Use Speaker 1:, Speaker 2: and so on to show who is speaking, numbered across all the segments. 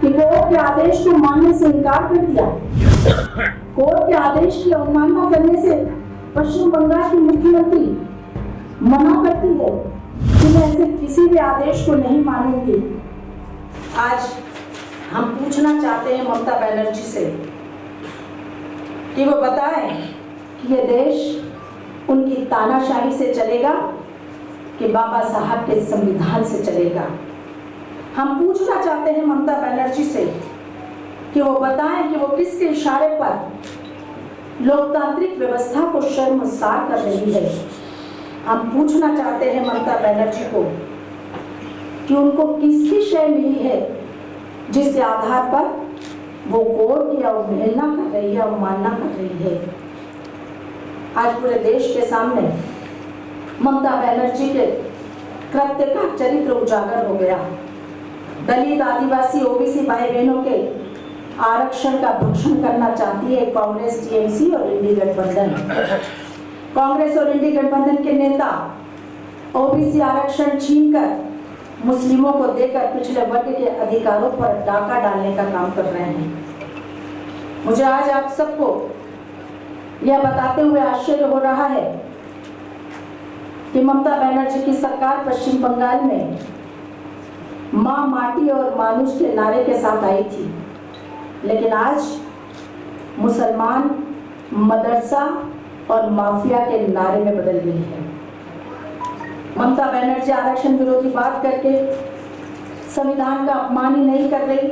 Speaker 1: कि कोर्ट के आदेश को मानने से इनकार कर दिया। कोर्ट के आदेश की अवमानना करने से पश्चिम बंगाल की मुख्यमंत्री मना करती है कि मैं ऐसे किसी भी आदेश को नहीं मानूंगी। आज हम पूछना चाहते हैं ममता बनर्जी से कि वो बताएं कि ये देश उनकी तानाशाही से चलेगा कि बाबा साहब के संविधान से चलेगा। हम पूछना चाहते हैं ममता बनर्जी से कि वो बताएं कि वो किसके इशारे पर लोकतांत्रिक व्यवस्था को शर्मसार कर रही है। हम पूछना चाहते हैं ममता बनर्जी को कि उनको किसकी शय मिली है जिसके आधार पर वो कोर्ट की अवहेलना कर रही है, अवमानना कर रही है। आज पूरे देश के सामने ममता बनर्जी के कृत्य का चरित्र उजागर हो गया। दलित, आदिवासी, ओबीसी भाई बहनों के आरक्षण का भक्षण करना चाहती है कांग्रेस, टीएमसी और इंडी गठबंधन। कांग्रेस और इंडी गठबंधन के नेता ओबीसी आरक्षण छीनकर मुस्लिमों को देकर पिछड़े वर्ग के अधिकारों पर डाका डालने का काम कर रहे हैं। मुझे आज आप सबको यह बताते हुए आश्चर्य हो रहा है कि ममता बनर्जी की सरकार पश्चिम बंगाल में मां, माटी और मानुष के नारे के साथ आई थी, लेकिन आज मुसलमान, मदरसा और माफिया के नारे में बदल गई है। ममता बनर्जी आरक्षण विरोधी बात करके संविधान का अपमान ही नहीं कर रही,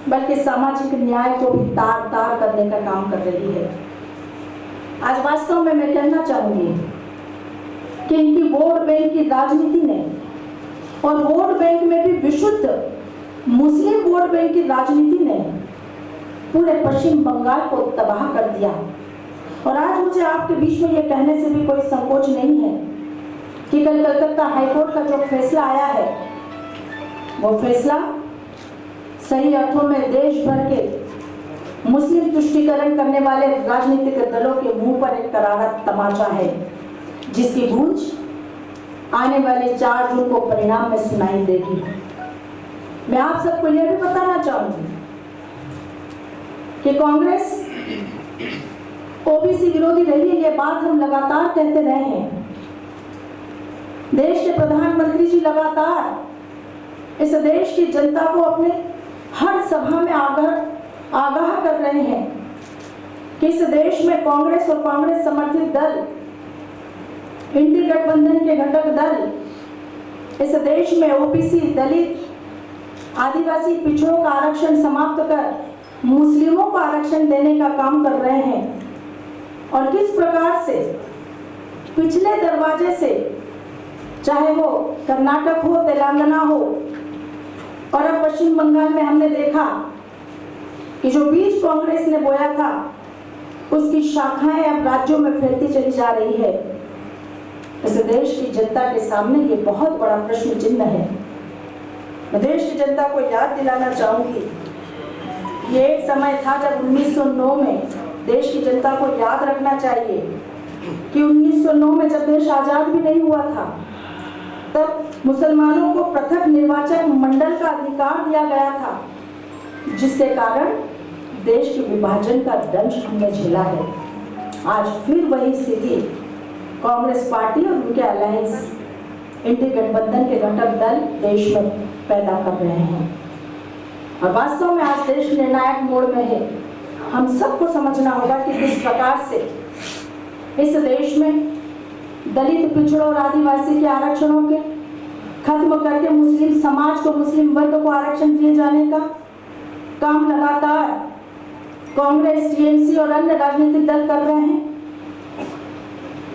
Speaker 1: बल्कि सामाजिक न्याय को भी तार तार करने का काम कर रही है। आज वास्तव में मैं कहना चाहूंगी कि इनकी वोट बैंक की राजनीति ने, और वोट बैंक में भी विशुद्ध मुस्लिम वोट बैंक की राजनीति ने पूरे पश्चिम बंगाल को तबाह कर दिया। और आज मुझे आपके बीच में यह कहने से भी कोई संकोच नहीं है कि कल कलकत्ता हाईकोर्ट का जो फैसला आया है, वो फैसला सही अर्थों में देश भर के मुस्लिम तुष्टीकरण करने वाले राजनीतिक दलों के मुंह पर एक करारा तमाचा है, जिसकी गूंज आने वाले 4 जून को परिणाम में सुनाई देगी। मैं आप सबको यह भी बताना चाहूंगी कि कांग्रेस ओबीसी विरोधी रही है, ये बात हम लगातार कहते रहे हैं। देश के प्रधानमंत्री जी लगातार इस देश की जनता को अपने हर सभा में आगाह कर रहे हैं कि इस देश में कांग्रेस और कांग्रेस समर्थित दल, इंडी गठबंधन के घटक दल इस देश में ओबीसी, दलित, आदिवासी, पिछड़ों का आरक्षण समाप्त कर मुस्लिमों को आरक्षण देने का काम कर रहे हैं। और किस प्रकार से पिछले दरवाजे से, चाहे वो कर्नाटक हो, तेलंगाना हो, और अब पश्चिम बंगाल में हमने देखा कि जो बीज कांग्रेस ने बोया था उसकी शाखाएं अब राज्यों में फैलती चली जा रही है। इस देश की जनता के सामने ये बहुत बड़ा प्रश्न चिन्ह है। मैं देश की जनता को याद दिलाना चाहूंगी, ये एक समय था जब 1909 में, देश की जनता को याद रखना चाहिए कि 1909 में जब देश आजाद भी नहीं हुआ था, तब मुसलमानों को पृथक निर्वाचक मंडल का अधिकार दिया गया था, जिसके कारण देश के विभाजन का दंश हमने झेला है। आज फिर वही स्थिति कांग्रेस पार्टी और उनके अलायंस इंडी गठबंधन के घटक दल देश में पैदा कर रहे हैं। और वास्तव में आज देश निर्णायक मोड़ में है। हम सबको समझना होगा कि किस प्रकार से इस देश में दलित, पिछड़ों और आदिवासी के आरक्षणों के खत्म करके मुस्लिम समाज को, मुस्लिम वर्ग को आरक्षण दिए जाने का काम लगातार कांग्रेस, टीएमसी और अन्य राजनीतिक दल कर रहे हैं,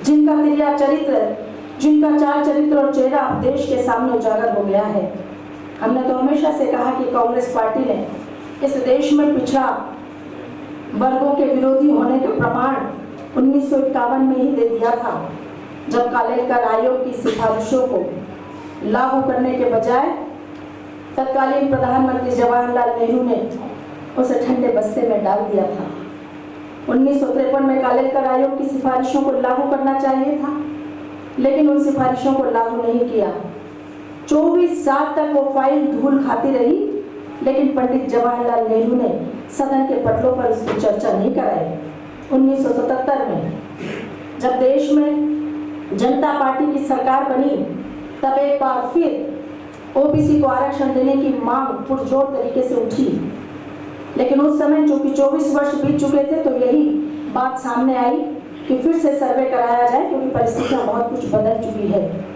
Speaker 1: जिनका तिरिया चरित्र, जिनका चाल चरित्र और चेहरा देश के सामने उजागर हो गया है। हमने तो हमेशा से कहा कि कांग्रेस पार्टी ने इस देश में पिछड़ा वर्गों के विरोधी होने का प्रमाण 1951 में ही दे दिया था, जब कालेलकर आयोग की सिफारिशों को लागू करने के बजाय तत्कालीन प्रधानमंत्री जवाहरलाल नेहरू ने उसे ठंडे बस्ते में डाल दिया था। 1953 में कालेलकर आयोग की सिफारिशों को लागू करना चाहिए था, लेकिन उन सिफारिशों को लागू नहीं किया। 24 साल तक वो फाइल धूल खाती रही लेकिन पंडित जवाहरलाल नेहरू ने सदन के पटलों पर उसकी चर्चा नहीं कराई। 1977 में जब देश में जनता पार्टी की सरकार बनी, तब एक बार फिर ओबीसी को आरक्षण देने की मांग पुरजोर तरीके से उठी। लेकिन उस समय चूंकि 24 वर्ष बीत चुके थे, तो यही बात सामने आई कि फिर से सर्वे कराया जाए, क्योंकि परिस्थितियां बहुत कुछ बदल चुकी है।